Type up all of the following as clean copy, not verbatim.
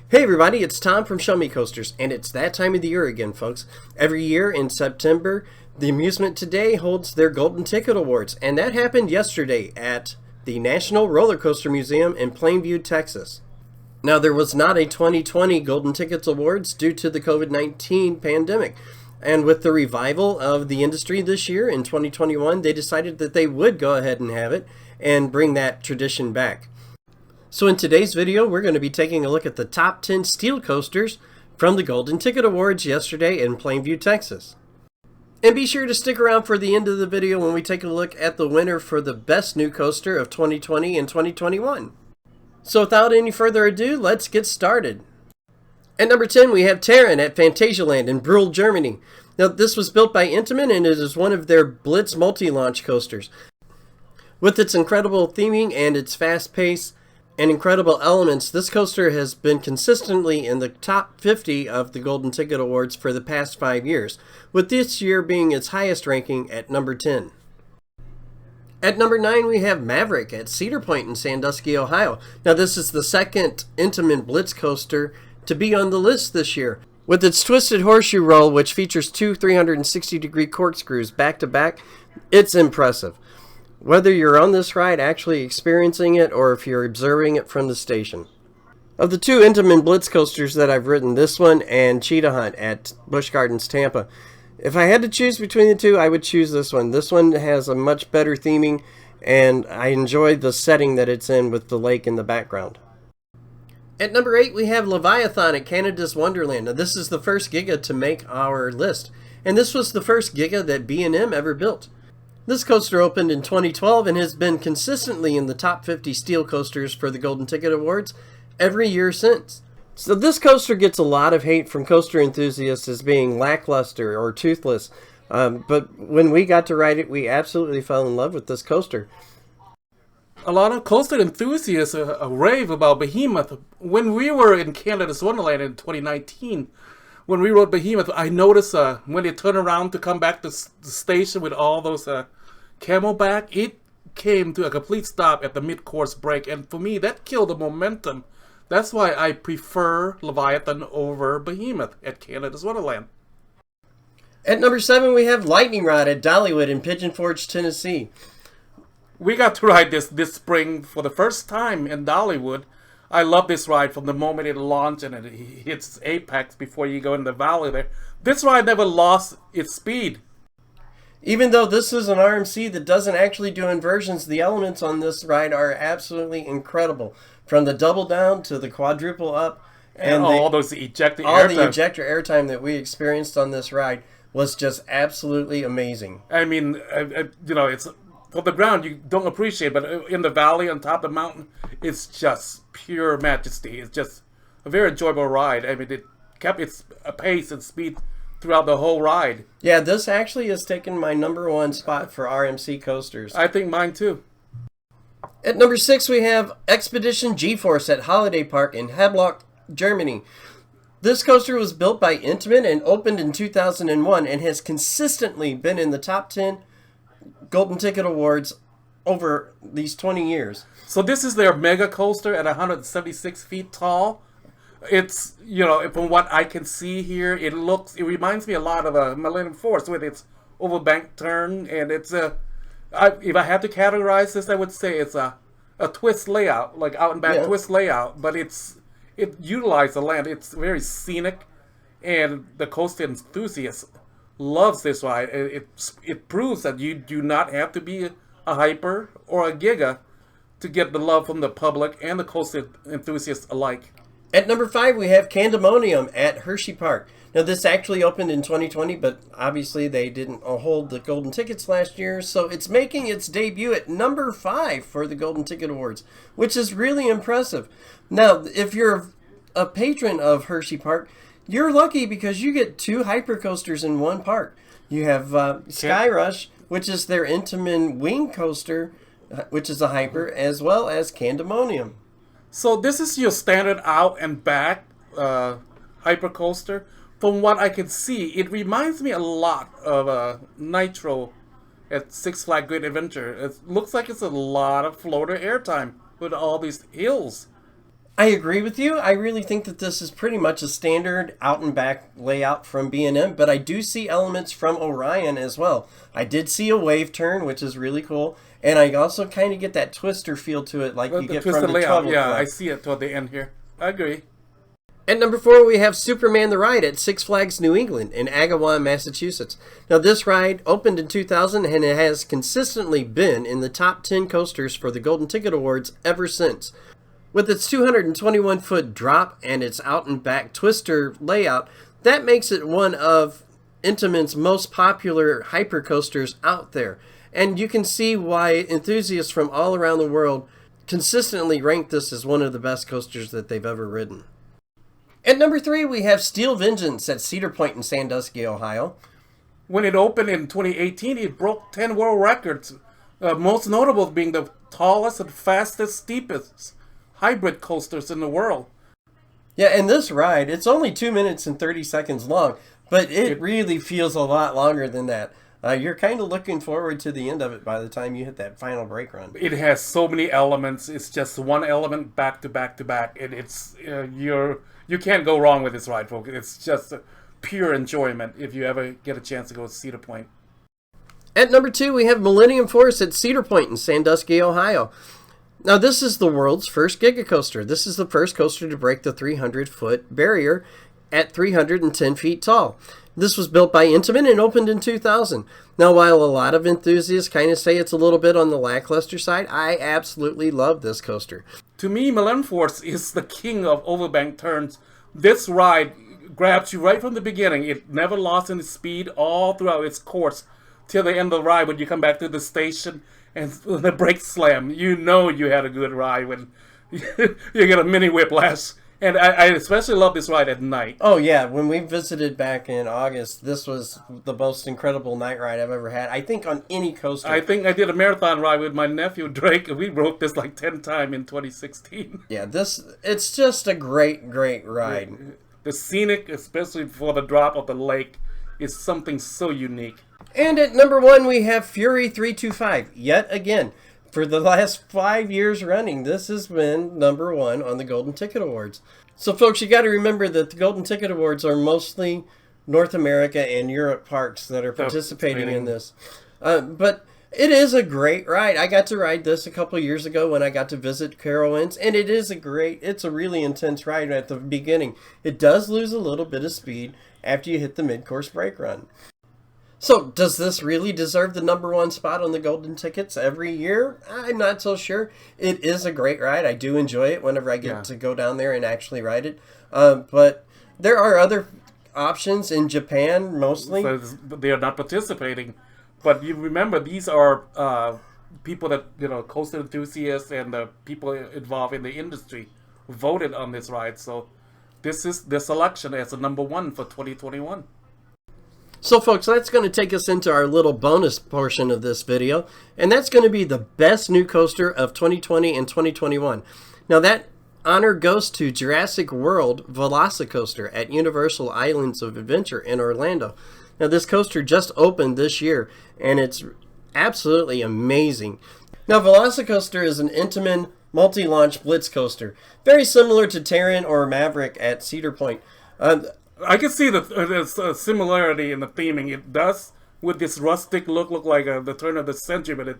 Hey everybody, it's Tom from Show Me Coasters, and it's that time of the year again, folks. Every year in September, the Amusement Today holds their Golden Ticket Awards, and that happened yesterday at the National Roller Coaster Museum in Plainview, Texas. Now, there was not a 2020 Golden Tickets Awards due to the COVID-19 pandemic, and with the revival of the industry this year in 2021, they decided that they would go ahead and have it and bring that tradition back. So in today's video, we're going to be taking a look at the top 10 steel coasters from the Golden Ticket Awards yesterday in Plainview, Texas. And be sure to stick around for the end of the video when we take a look at the winner for the best new coaster of 2020 and 2021. So without any further ado, let's get started. At number 10, we have Taron at Phantasialand in Bruhl, Germany. Now, this was built by Intamin and it is one of their Blitz multi-launch coasters. With its incredible theming and its fast pace, and incredible elements, this coaster has been consistently in the top 50 of the Golden Ticket Awards for the past 5 years, with this year being its highest ranking at number 10. At number 9, we have Maverick at Cedar Point in Sandusky, Ohio. Now, this is the second Intamin Blitz coaster to be on the list this year. With its twisted horseshoe roll, which features two 360-degree corkscrews back to back, it's impressive. Whether you're on this ride actually experiencing it or if you're observing it from the station. Of the two Intamin Blitz coasters that I've ridden, this one and Cheetah Hunt at Busch Gardens, Tampa, if I had to choose between the two, I would choose this one. This one has a much better theming and I enjoy the setting that it's in with the lake in the background. At number 8, we have Leviathan at Canada's Wonderland. Now, this is the first Giga to make our list, and this was the first Giga that B&M ever built. This coaster opened in 2012 and has been consistently in the top 50 steel coasters for the Golden Ticket Awards every year since. So this coaster gets a lot of hate from coaster enthusiasts as being lackluster or toothless, but when we got to ride it, we absolutely fell in love with this coaster. A lot of coaster enthusiasts rave about Behemoth. When we were in Canada's Wonderland in 2019, when we rode Behemoth, I noticed when they turned around to come back to the station with all those camelback, it came to a complete stop at the mid-course break. And for me, that killed the momentum. That's why I prefer Leviathan over Behemoth at Canada's Wonderland. At number 7, we have Lightning Rod at Dollywood in Pigeon Forge, Tennessee. We got to ride this spring for the first time in Dollywood. I love this ride from the moment it launched and it hits apex before you go in the valley there. This ride never lost its speed. Even though this is an RMC that doesn't actually do inversions, the elements on this ride are absolutely incredible. From the double down to the quadruple up. And all the ejector airtime that we experienced on this ride was just absolutely amazing. I mean, it's from the ground you don't appreciate, but in the valley on top of the mountain, it's just pure majesty. It's just a very enjoyable ride. I mean, it kept its pace and speed throughout the whole ride. Yeah, this actually has taken my number 1 spot for RMC coasters. I think mine too. At number 6, we have Expedition GeForce at Hersheypark in Haßloch, Germany. This coaster was built by Intamin and opened in 2001 and has consistently been in the top 10 Golden Ticket Awards over these 20 years. So this is their mega coaster at 176 feet tall. It's, from what I can see here, it reminds me a lot of a Millennium Force with its overbank turn, and it's if I had to categorize this, I would say it's a twist layout, like out and back twist layout, but it utilizes the land. It's very scenic, and the coaster enthusiast loves this ride. It proves that you do not have to be a hyper or a giga to get the love from the public and the coaster enthusiasts alike. At number 5, we have Candymonium at Hersheypark. Now, this actually opened in 2020, but obviously they didn't hold the Golden Tickets last year, so it's making its debut at number 5 for the Golden Ticket Awards, which is really impressive. Now, if you're a patron of Hersheypark, you're lucky because you get 2 hypercoasters in one park. You have Sky Rush, which is their Intamin wing coaster, which is a hyper, as well as Candymonium. So this is your standard out and back hyper coaster. From what I can see, it reminds me a lot of Nitro at Six Flags Great Adventure. It looks like it's a lot of floater airtime with all these hills. I agree with you. I really think that this is pretty much a standard out and back layout from B&M, but I do see elements from Orion as well. I did see a wave turn, which is really cool, and I also kind of get that twister feel to it like you get from the layout. Yeah, I see it toward the end here. I agree. At number 4, we have Superman the Ride at Six Flags New England in Agawam, Massachusetts. Now, this ride opened in 2000, and it has consistently been in the top 10 coasters for the Golden Ticket Awards ever since. With its 221-foot drop and its out-and-back twister layout, that makes it one of Intamin's most popular hypercoasters out there. And you can see why enthusiasts from all around the world consistently rank this as one of the best coasters that they've ever ridden. At number 3, we have Steel Vengeance at Cedar Point in Sandusky, Ohio. When it opened in 2018, it broke 10 world records, most notable being the tallest and fastest, steepest hybrid coasters in the world. Yeah, and this ride, it's only 2 minutes and 30 seconds long, but it really feels a lot longer than that. You're kind of looking forward to the end of it by the time you hit that final brake run. It has so many elements. It's just one element back to back to back. And it's you can't go wrong with this ride, folks. It's just pure enjoyment if you ever get a chance to go to Cedar Point. At number 2, we have Millennium Force at Cedar Point in Sandusky, Ohio. Now, this is the world's first Giga Coaster. This is the first coaster to break the 300-foot barrier at 310 feet tall. This was built by Intamin and opened in 2000. Now, while a lot of enthusiasts kind of say it's a little bit on the lackluster side, I absolutely love this coaster. To me, Millennium Force is the king of overbank turns. This ride grabs you right from the beginning. It never lost any speed all throughout its course till the end of the ride when you come back to the station and the brakes slam. You know you had a good ride when you get a mini whiplash. And I especially love this ride at night. Oh, yeah. When we visited back in August, this was the most incredible night ride I've ever had. I think on any coaster. I think I did a marathon ride with my nephew, Drake, and we rode this like 10 times in 2016. Yeah, it's just a great, great ride. The scenic, especially for the drop of the lake, is something so unique. And at number 1, we have Fury 325. Yet again, for the last 5 years running, this has been number 1 on the Golden Ticket Awards. So, folks, you got to remember that the Golden Ticket Awards are mostly North America and Europe parks that are participating in this. But it is a great ride. I got to ride this a couple years ago when I got to visit Carowinds, and it's a really intense ride at the beginning. It does lose a little bit of speed after you hit the mid-course brake run. So, does this really deserve the number 1 spot on the Golden Tickets every year? I'm not so sure. It is a great ride. I do enjoy it whenever I get to go down there and actually ride it. But there are other options in Japan, mostly. So they are not participating. But you remember, these are people that, coaster enthusiasts and people involved in the industry voted on this ride. So this is the selection as the number 1 for 2021. So, folks, that's going to take us into our little bonus portion of this video, and that's going to be the best new coaster of 2020 and 2021. Now, that honor goes to Jurassic World Velocicoaster at Universal Islands of Adventure in Orlando. Now, this coaster just opened this year, and it's absolutely amazing. Now, Velocicoaster is an Intamin multi-launch blitz coaster, very similar to Taron or Maverick at Cedar Point. I can see the similarity in the theming. It does, with this rustic look like the turn of the century, but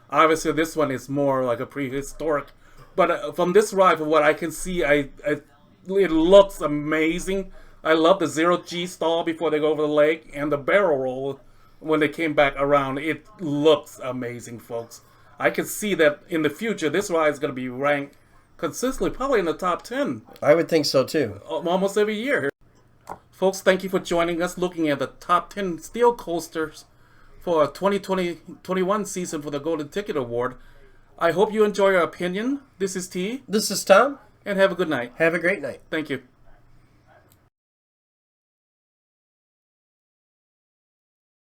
obviously this one is more like a prehistoric. But from this ride, from what I can see, it looks amazing. I love the 0G stall before they go over the lake, and the barrel roll when they came back around. It looks amazing, folks. I can see that in the future, this ride is going to be ranked consistently, probably in the top 10. I would think so, too. Almost every year. Folks, thank you for joining us, looking at the top 10 steel coasters for 2020-21 season for the Golden Ticket Award. I hope you enjoy our opinion. This is T. This is Tom. And have a good night. Have a great night. Thank you.